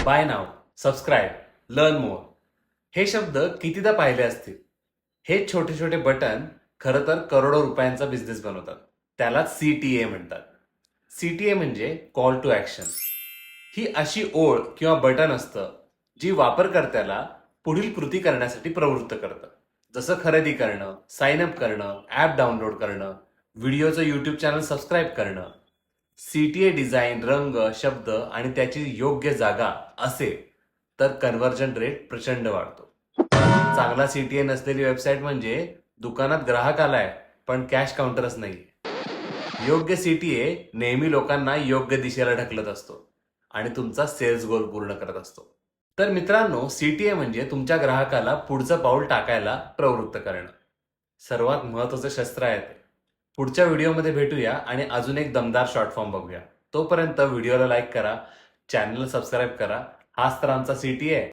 Bye नाव, subscribe, learn more हे शब्द कितीदा पाहिले असतील. हे छोटे छोटे बटन खरं तर करोडो रुपयांचा बिझनेस बनवतात. त्यालाच CTA म्हणतात. CTA म्हणजे कॉल टू ऍक्शन. ही अशी ओळ किंवा बटन असतं जी वापरकर्त्याला पुढील कृती करण्यासाठी प्रवृत्त करतं. जसं खरेदी करणं, साइन अप करणं, ॲप डाउनलोड करणं, व्हिडिओचं यूट्यूब चॅनल सबस्क्राईब करणं. CTA डिझाईन, रंग, शब्द आणि त्याची योग्य जागा असेल तर कन्व्हर्जन रेट प्रचंड वाढतो. चांगला CTA नसलेली वेबसाईट म्हणजे दुकानात ग्राहक आलाय पण कॅश काउंटरच नाही. योग्य CTA नेहमी लोकांना योग्य दिशेला ढकलत असतो आणि तुमचा सेल्स गोल पूर्ण करत असतो. तर मित्रांनो, CTA म्हणजे तुमच्या ग्राहकाला पुढचं पाऊल टाकायला प्रवृत्त करणं. सर्वात महत्वाचं शस्त्र आहे ते. पुढच्या व्हिडिओमध्ये भेटूया आणि अजून एक दमदार शॉर्ट फॉर्म बघूया. तोपर्यंत व्हिडिओला लाईक करा, चॅनलला सबस्क्राईब करा. हाच तर आमचा CTA आहे.